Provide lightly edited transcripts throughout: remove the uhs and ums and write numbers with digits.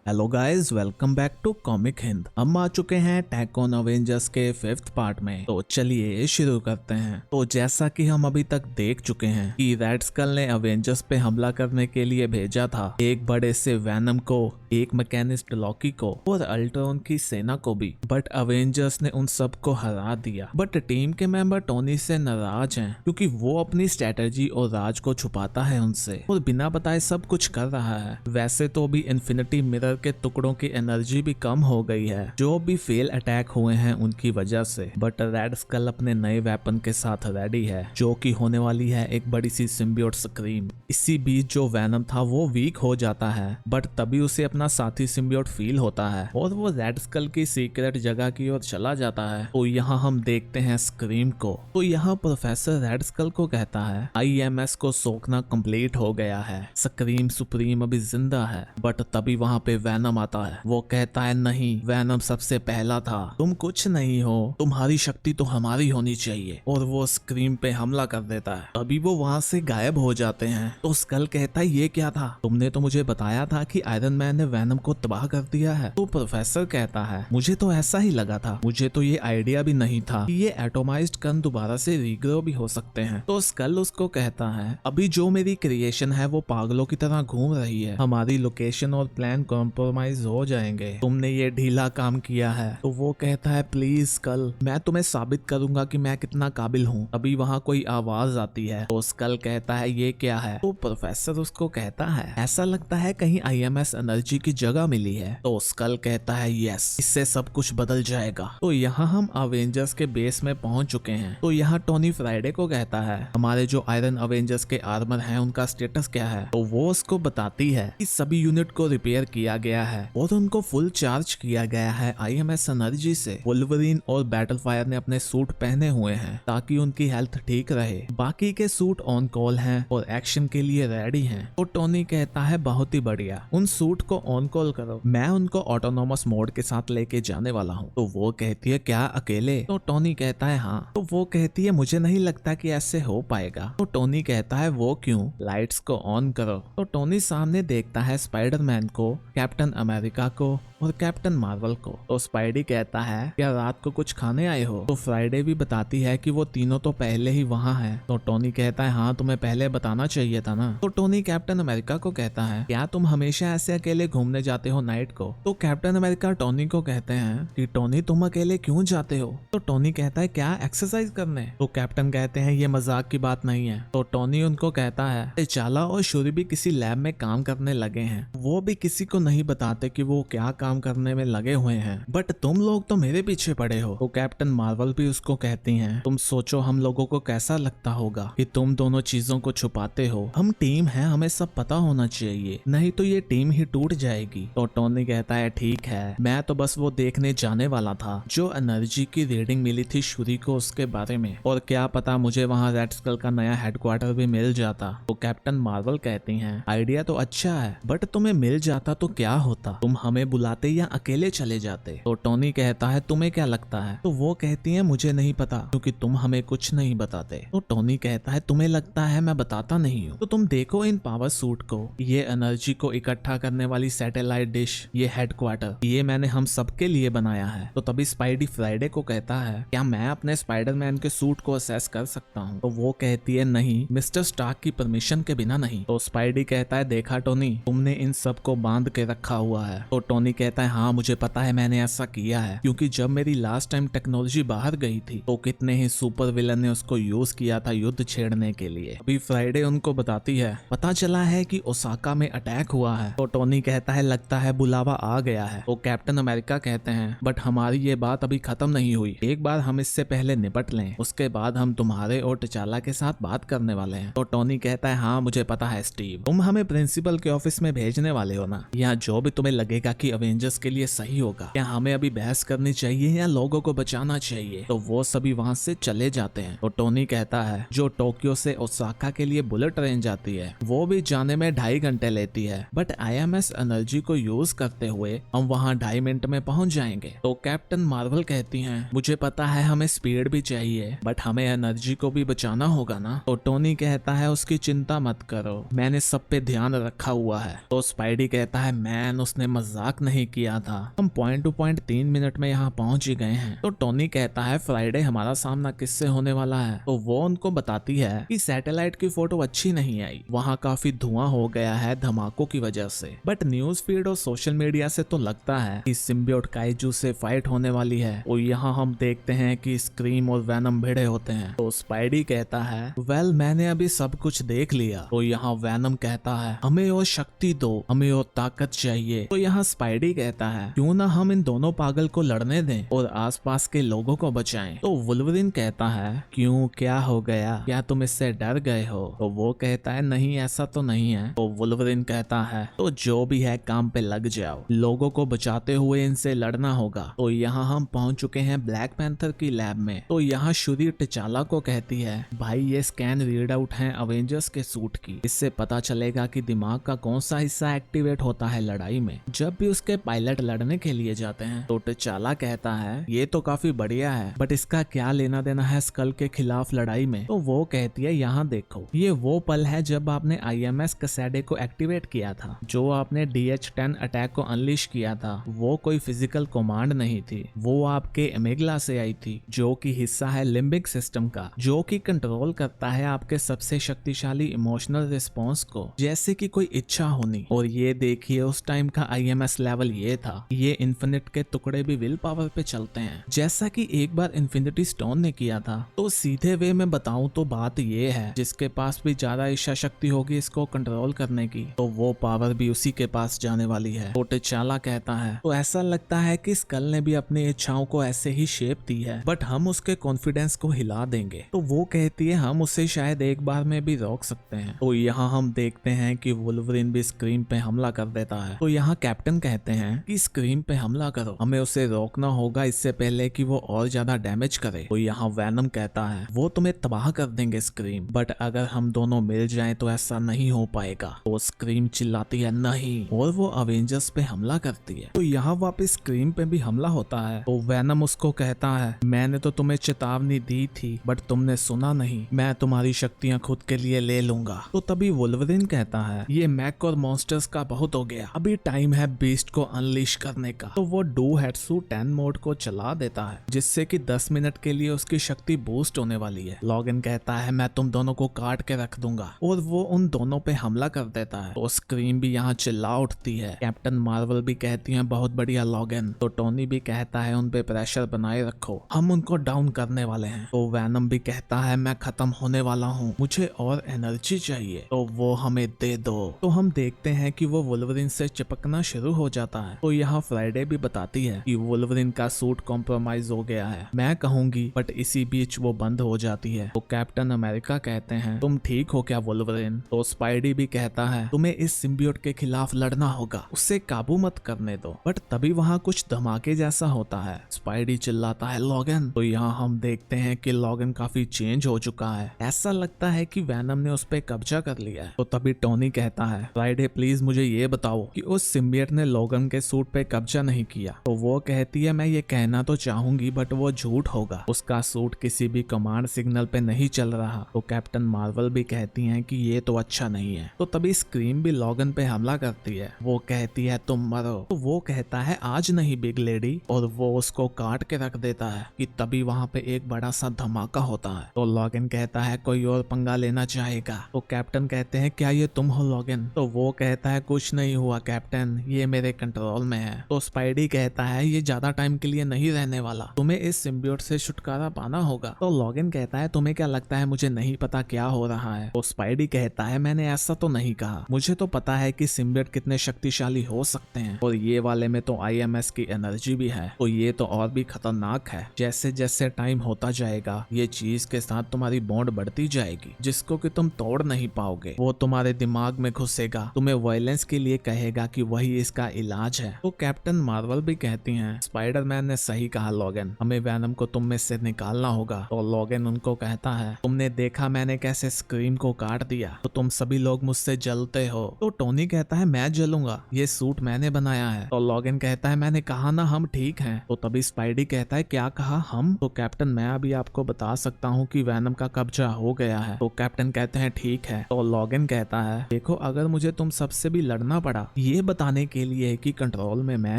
Hello guys, welcome back to Comic Hind. हम आ चुके हैं अटैक ऑन अवेंजर्स के 5th पार्ट में। तो चलिए शुरू करते हैं। तो जैसा कि हम अभी तक देख चुके हैं कि रेड स्कल ने अवेंजर्स पे हमला करने के लिए भेजा था एक बड़े से वैनम को, एक मैकेनिस्ट लॉकी को और अल्ट्रॉन की सेना को भी, बट अवेंजर्स ने उन सबको हरा दिया। बट टीम के मेंबर टोनी से नाराज हैं क्योंकि वो अपनी स्ट्रेटेजी और राज को छुपाता है उनसे और बिना बताए सब कुछ कर रहा है। वैसे तो भी इन्फिनिटी मिरर के टुकड़ों की एनर्जी भी कम हो गई है जो भी फेल अटैक हुए हैं उनकी वजह से। बट रेड स्कल अपने नए वेपन के साथ रेडी है जो कि होने वाली है एक बड़ी सी सिम्बियोट स्क्रीम। इसी बीच जो वैनम था वो वीक हो जाता है, बट तभी उसे अपना साथी सिम्बियोट फील होता है और वो रेड स्कल की सीक्रेट जगह की ओर चला जाता है। तो यहाँ हम देखते हैं स्क्रीम को। तो यहाँ प्रोफेसर रेड स्कल को कहता है IMS को सोखना कंप्लीट हो गया है, स्क्रीम सुप्रीम अभी जिंदा है। बट तभी वहाँ पे वैनम आता है। वो कहता है नहीं, वैनम सबसे पहला था, तुम कुछ नहीं हो, तुम्हारी शक्ति तो हमारी होनी चाहिए। और वो स्क्रीम पे हमला कर देता है। अभी वो वहाँ से गायब हो जाते हैं। तो स्कल कहता है ये क्या था, तुमने तो मुझे बताया था कि आयरन मैन ने वैनम को तबाह कर दिया है। तो प्रोफेसर कहता है मुझे तो ऐसा ही लगा था, मुझे तो ये आइडिया भी नहीं था कि ये एटोमाइज्ड कण दोबारा से रीग्रो भी हो सकते हैं। तो स्कल उसको कहता है अभी जो मेरी क्रिएशन है वो पागलों की तरह घूम रही है, हमारी लोकेशन और प्लान कॉम्प्रोमाइज हो जाएंगे, तुमने ये ढीला काम किया है। तो वो कहता है प्लीज स्कल, मैं तुम्हें साबित करूंगा कि मैं कितना काबिल हूँ। अभी वहाँ कोई आवाज आती है। तो स्कल कहता है ये क्या है। तो प्रोफेसर उसको कहता है ऐसा लगता है कहीं IMS एनर्जी की जगह मिली है। तो स्कल कहता है यस, इससे सब कुछ बदल जाएगा। तो यहाँ हम अवेंजर्स के बेस में पहुंच चुके हैं। तो यहाँ टोनी फ्राइडे को कहता है हमारे जो आयरन अवेंजर्स के आर्मर हैं उनका स्टेटस क्या है। तो वो उसको बताती है कि सभी यूनिट को रिपेयर किया गया है और उनको फुल चार्ज किया गया है IMS एनर्जी से। वुल्वरीन और बैटलफायर ने अपने सूट पहने हुए हैं ताकि उनकी हेल्थ ठीक रहे। बाकी के सूट ऑन कॉल हैं और एक्शन के लिए रेडी हैं। तो टोनी कहता है बहुत ही बढ़िया, उन सूट को ऑन कॉल करो, मैं उनको ऑटोनोमस मोड के साथ लेके जाने वाला हूँ। तो वो कहती है क्या अकेले। तो टोनी कहता है हाँ। तो वो कहती है मुझे नहीं लगता कि ऐसे हो पाएगा। तो टोनी कहता है वो क्यों, लाइट्स को ऑन करो। तो टोनी सामने देखता है स्पाइडरमैन को, कैप्टन अमेरिका को और कैप्टन मार्वल को। तो स्पाइडी कहता है क्या रात को कुछ खाने आए हो। तो फ्राइडे भी बताती है कि वो तीनों तो पहले ही वहाँ हैं। तो टोनी कहता है हाँ, तुम्हें पहले बताना चाहिए था ना। तो टोनी कैप्टन अमेरिका को कहता है क्या तुम हमेशा ऐसे अकेले घूमने जाते हो नाइट को। तो कैप्टन अमेरिका टोनी को कहते हैं कि टोनी तुम अकेले क्यों जाते हो। तो टोनी कहता है क्या एक्सरसाइज करने। तो कैप्टन कहते हैं ये मजाक की बात नहीं है। तो टोनी उनको कहता है चाला और शूरी भी किसी लैब में काम करने लगे हैं, वो भी किसी को नहीं बताते कि वो क्या काम करने में लगे हुए हैं, बट तुम लोग तो मेरे पीछे पड़े हो। तो कैप्टन मार्वल भी उसको कहती हैं तुम सोचो हम लोगों को कैसा लगता होगा कि तुम दोनों चीजों को छुपाते हो, हम टीम है, हमें सब पता होना चाहिए, नहीं तो ये टीम ही टूट जाएगी। तो टोनी कहता है ठीक है, मैं तो बस वो देखने जाने वाला था जो एनर्जी की रीडिंग मिली थी शूरी को उसके बारे में, और क्या पता मुझे वहाँ रेड स्कल का नया हेडक्वार्टर भी मिल जाता। तो कैप्टन मार्वल कहती हैं आइडिया तो अच्छा है, बट तुम्हें मिल जाता तो क्या होता, तुम हमें बुलाते या अकेले चले जाते। तो टोनी कहता है तुम्हें क्या लगता है। तो वो कहती है मुझे नहीं पता क्योंकि तुम हमें कुछ नहीं बताते। तो टोनी कहता है तुम्हें लगता है मैं बताता नहीं हूँ। तो तुम देखो इन पावर सूट को, ये एनर्जी को इकट्ठा करने वाली सैटेलाइट डिश, ये हेडक्वार्टर, ये मैंने हम सबके लिए बनाया है। तो तभी स्पाइडी फ्राइडे को कहता है क्या मैं अपने स्पाइडरमैन के सूट को असेस कर सकता हूँ। तो वो कहती है नहीं, मिस्टर स्टार्क की परमिशन के बिना नहीं। तो स्पाइडी कहता है देखा टोनी, तुमने इन सब को बांध के रखा हुआ है। तो टोनी कहता है हाँ मुझे पता है मैंने ऐसा किया है, क्योंकि जब मेरी लास्ट टाइम टेक्नोलॉजी बाहर गई थी तो कितने ही सुपर विलन ने उसको यूज किया था युद्ध छेड़ने के लिए। अभी फ्राइडे उनको बताती है पता चला है कि ओसाका में अटैक हुआ है। तो टोनी कहता है लगता है बुलावा आ गया है। तो कैप्टन अमेरिका कहते हैं बट हमारी ये बात अभी खत्म नहीं हुई, एक बार हम इससे पहले निपट लें, उसके बाद हम तुम्हारे और टिचाला के साथ बात करने वाले हैं। तो टोनी कहता है हाँ मुझे पता है स्टीव, तुम हमें प्रिंसिपल के ऑफिस में भेजने वाले हो ना, यहाँ जो भी तुम्हें लगेगा कि अवेंजर्स के लिए सही होगा, क्या हमें अभी बहस करनी चाहिए या लोगों को बचाना चाहिए। तो वो सभी वहाँ से चले जाते हैं। तो टोनी कहता है जो टोक्यो से ओसाका के लिए बुलेट ट्रेन जाती है वो भी जाने में 2.5 घंटे लेती है, बट IMS एनर्जी को यूज करते हुए हम वहाँ 2.5 मिनट में पहुँच जाएंगे। तो कैप्टन मार्वल कहती है मुझे पता है हमें स्पीड भी चाहिए, बट हमें एनर्जी को भी बचाना होगा ना। तो टोनी कहता है उसकी चिंता मत करो, मैंने सब पे ध्यान रखा हुआ है। तो स्पाइडी कहता है मैन उसने मजाक नहीं किया था, हम पॉइंट टू पॉइंट 3 मिनट में यहाँ पहुंच ही गए हैं। तो टोनी कहता है फ्राइडे हमारा सामना किससे होने वाला है। तो वो उनको बताती है कि सैटेलाइट की फोटो अच्छी नहीं आई, वहाँ काफी धुआं हो गया है धमाकों की वजह से, बट न्यूज फीड और सोशल मीडिया से तो लगता है कि सिम्बियोट काइजू से फाइट होने वाली है। और यहाँ हम देखते हैं कि स्क्रीम और वैनम भिड़े होते हैं। तो स्पाइडी कहता है वेल मैंने अभी सब कुछ देख लिया। तो यहाँ वैनम कहता है हमें और शक्ति दो, हमें और ताकत चाहिए। तो यहाँ स्पाइडी कहता है क्यों ना हम इन दोनों पागल को लड़ने दें और आसपास के लोगों को बचाएं। तो वुल्वरिन कहता है क्यों क्या हो गया, क्या तुम इससे डर गए हो। तो वो कहता है नहीं ऐसा तो नहीं है। तो वुल्वरिन कहता है तो जो भी है काम पे लग जाओ, लोगों को बचाते हुए इनसे लड़ना होगा। तो यहाँ हम पहुंच चुके हैं ब्लैक पैंथर की लैब में। तो यहाँ शुरी टिचाला को कहती है भाई ये स्कैन रीड आउट है अवेंजर्स के सूट की, इससे पता चलेगा कि दिमाग का कौन सा हिस्सा एक्टिवेट होता है लड़ाई में जब भी उसके पायलट लड़ने के लिए जाते हैं। तो टिचाला कहता है ये तो काफी बढ़िया है, बट इसका क्या लेना देना है स्कल के खिलाफ लड़ाई में। तो वो कहती है यहाँ देखो ये वो पल है जब आपने IMS कसेडे को एक्टिवेट किया था, जो आपने DH-10 अटैक को अनलिश किया था वो कोई फिजिकल कमांड नहीं थी, वो आपके एमिगला से आई थी जो कि हिस्सा है लिम्बिक सिस्टम का, जो कि कंट्रोल करता है आपके सबसे शक्तिशाली इमोशनल रिस्पॉन्स को, जैसे कि कोई इच्छा होनी। और ये देखिए उस टाइम का IMS लेवल ये था, ये इन्फिनिट के टुकड़े भी विल पावर पे चलते हैं जैसा कि एक बार इन्फिनिटी स्टोन ने किया था। तो सीधे वे में बताऊं तो बात ये है जिसके पास भी ज्यादा इच्छा शक्ति होगी इसको कंट्रोल करने की, तो वो पावर भी उसी के पास जाने वाली है। तो टिचाला कहता है तो ऐसा लगता है कि स्कल ने भी अपनी इच्छाओं को ऐसे ही शेप दी है, बट हम उसके कॉन्फिडेंस को हिला देंगे। तो वो कहती है हम उसे शायद एक बार में भी रोक सकते हैं। तो यहाँ हम देखते हैं कि वुल्वरिन भी स्क्रीम पे हमला कर देता है। तो यहाँ कैप्टन कहते हैं कि स्क्रीम पे हमला करो, हमें उसे रोकना होगा इससे पहले कि वो और ज्यादा डैमेज करे। तो यहाँ वैनम कहता है वो तुम्हें तबाह कर देंगे स्क्रीम, बट अगर हम दोनों मिल जाएं तो ऐसा नहीं हो पाएगा। तो स्क्रीम चिल्लाती है नहीं, और वो अवेंजर्स पे हमला करती है। तो यहाँ वापस स्क्रीम पे भी हमला होता है। तो वैनम उसको कहता है मैंने तो तुम्हें चेतावनी दी थी बट तुमने सुना नहीं, मैं तुम्हारी शक्तियाँ खुद के लिए ले लूंगा। तो तभी वुल्वरिन कहता है ये मैक और मॉन्स्टर्स का बहुत हो गया, अभी टाइम है बीस्ट को अनलीश करने का। तो वो डूहेट्सु 10 मोड को चला देता है जिससे कि 10 मिनट के लिए उसकी शक्ति बूस्ट होने वाली है। लॉगिन कहता है मैं तुम दोनों को काट के रख दूंगा, और वो उन दोनों पे हमला कर देता है। तो स्क्रीम भी यहाँ चिल्ला उठती है। कैप्टन मार्वल भी कहती है बहुत बढ़िया लॉगिन। तो टोनी भी कहता है उन पे प्रेशर बनाए रखो, हम उनको डाउन करने वाले हैं। तो वैनम भी कहता है मैं खत्म होने वाला हूँ, मुझे और एनर्जी चाहिए, तो वो हमें दे दो। तो हम देखते हैं कि वो वुल्वरिन से चिपकना शुरू हो जाता है। तो यहाँ फ्राइडे भी बताती है कि वुल्वरिन का सूट कॉम्प्रोमाइज हो गया है, मैं कहूंगी, बट इसी बीच वो बंद हो जाती है। तो कैप्टन अमेरिका कहते हैं तुम ठीक हो क्या वुल्वरिन। तो स्पाइडी भी कहता है तुम्हें इस सिम्बियोट के खिलाफ लड़ना होगा, उससे काबू मत करने दो। बट तभी वहाँ कुछ धमाके जैसा होता है। स्पाइडी चिल्लाता है लॉगन। तो यहाँ हम देखते हैं कि लॉगन काफी चेंज हो चुका है, ऐसा लगता है कि वैनम ने उस पर कब्जा कर लिया है। तो तभी टोनी कहता है फ्राइडे प्लीज मुझे ये बताओ कि उस सिम्बियोट ने लॉगन के सूट पे कब्जा नहीं किया। तो वो कहती है मैं ये कहना तो चाहूंगी बट वो झूठ होगा, उसका सूट किसी भी कमांड सिग्नल पे नहीं चल रहा। तो कैप्टन मार्वल भी कहती हैं कि ये तो अच्छा नहीं है। तो तभी स्क्रीम भी लॉगन पे हमला करती है, वो कहती है तुम मरो। तो वो कहता है आज नहीं बिग लेडी, और वो उसको काट के रख देता है कि तभी वहाँ पे एक बड़ा सा धमाका होता है। तो लॉगन कहता है कोई और पंगा लेना चाहेगा। तो कैप्टन कहते हैं क्या ये तुम हो लॉगन। तो वो कहता है कुछ नहीं हुआ कैप्टन, ये मेरे कंट्रोल में है। तो स्पाइडी कहता है ये ज्यादा टाइम के लिए नहीं रहने वाला, तुम्हें इस सिम्बियोट से छुटकारा पाना होगा। तो लॉगिन कहता है तुम्हें क्या लगता है मुझे नहीं पता क्या हो रहा है। तो स्पाइडी कहता है मैंने ऐसा तो नहीं कहा, मुझे तो पता है कि सिम्बियोट कितने शक्तिशाली हो सकते हैं, और ये वाले में तो IMS की एनर्जी भी है, तो ये तो और भी खतरनाक है। जैसे जैसे टाइम होता जाएगा ये चीज के साथ तुम्हारी बॉन्ड बढ़ती जाएगी जिसको कि तुम तोड़ नहीं पाओगे। वो तुम्हारे दिमाग में घुसेगा, तुम्हें वायलेंस के लिए कहेगा कि वही इसका इलाज इलाज है। तो कैप्टन मार्वल भी कहती हैं स्पाइडरमैन ने सही कहा लॉगन, हमें वैनम को तुम में से निकालना होगा। तो लॉगन उनको कहता है तुमने देखा मैंने कैसे स्क्रीम को काट दिया, तो तुम सभी लोग मुझसे जलते हो। तो टोनी कहता है मैं जलूंगा, ये सूट मैंने बनाया है। तो लॉगन कहता है मैंने कहा ना हम ठीक हैं। तो तभी स्पाइडी कहता है क्या कहा हम? तो कैप्टन मैं अभी आपको बता सकता हूँ कि वैनम का कब्जा हो गया है। तो कैप्टन कहते हैं ठीक है। तो लॉगन कहता है देखो अगर मुझे तुम सबसे भी लड़ना पड़ा ये बताने के लिए कि कंट्रोल में मैं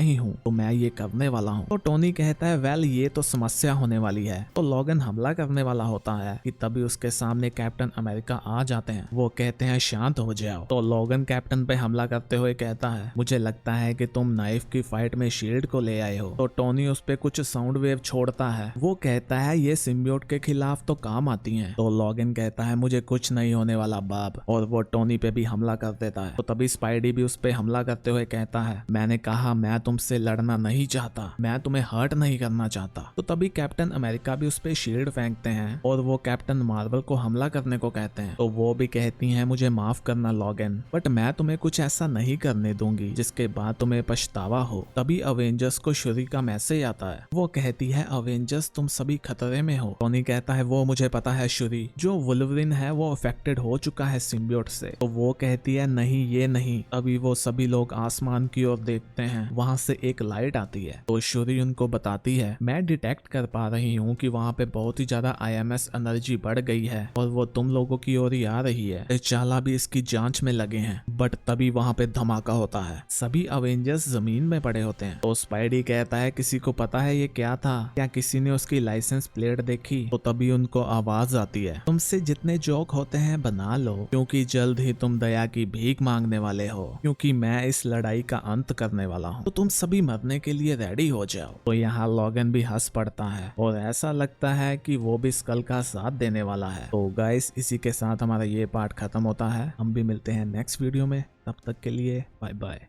ही हूँ तो मैं ये करने वाला हूँ। तो टोनी कहता है वेल ये तो समस्या होने वाली है। तो लॉगन हमला करने वाला होता है कि तभी उसके सामने कैप्टन अमेरिका आ जाते हैं। वो कहते हैं शांत हो जाओ। तो लॉगन कैप्टन पे हमला करते हुए कहता है मुझे लगता है कि तुम नाइफ की फाइट में शील्ड को ले आए हो। तो टोनी उस पे कुछ साउंड वेव छोड़ता है। वो कहता है ये सिम्बियोट के खिलाफ तो काम आती हैं। तो लॉगन कहता है मुझे कुछ नहीं होने वाला बाब, और वो टोनी पे भी हमला कर देता है। तो तभी स्पाइडी भी उस पे हमला करते हुए कहता है मैंने कहा मैं तुमसे लड़ना नहीं चाहता, मैं तुम्हें हर्ट नहीं करना चाहता। तो तभी कैप्टन अमेरिका भी उस पे शील्ड फेंकते हैं और वो कैप्टन मार्वल को हमला करने को कहते हैं। तो वो भी कहती हैं मुझे माफ करना लॉगन, बट मैं तुम्हें कुछ ऐसा नहीं करने दूंगी जिसके बाद तुम्हें पछतावा हो। तभी अवेंजर्स को शूरी का मैसेज आता है। वो कहती है अवेंजर्स तुम सभी खतरे में हो। टोनी कहता है वो मुझे पता है शूरी, जो वुल्वरिन है वो अफेक्टेड हो चुका है सिम्बियोट से। तो वो कहती है नहीं ये नहीं। अभी वो सभी लोग आसमान की ओर देखते हैं, वहां से एक लाइट आती है। तो शूरी उनको बताती है मैं डिटेक्ट कर पा रही हूँ कि वहाँ पे बहुत ही ज्यादा IMS एनर्जी बढ़ गई है और वो तुम लोगों की ओर ही आ रही है। चाला भी इसकी जांच में लगे हैं। बट तभी वहाँ पे धमाका होता है, सभी अवेंजर्स जमीन में पड़े होते हैं। तो स्पाइडी कहता है किसी को पता है ये क्या था? क्या किसी ने उसकी लाइसेंस प्लेट देखी? तो तभी उनको आवाज आती है तुमसे जितने जोक होते हैं बना लो, क्योंकि जल्द ही तुम दया की भीख मांगने वाले हो, क्योंकि मैं इस लड़ाई का अंत करने वाला हूँ। तो तुम सभी मरने के लिए रेडी हो जाओ। तो यहाँ लॉगन भी हंस पड़ता है और ऐसा लगता है कि वो भी स्कल का साथ देने वाला है। तो गाइस इसी के साथ हमारा ये पार्ट खत्म होता है। हम भी मिलते हैं नेक्स्ट वीडियो में, तब तक के लिए बाय बाय।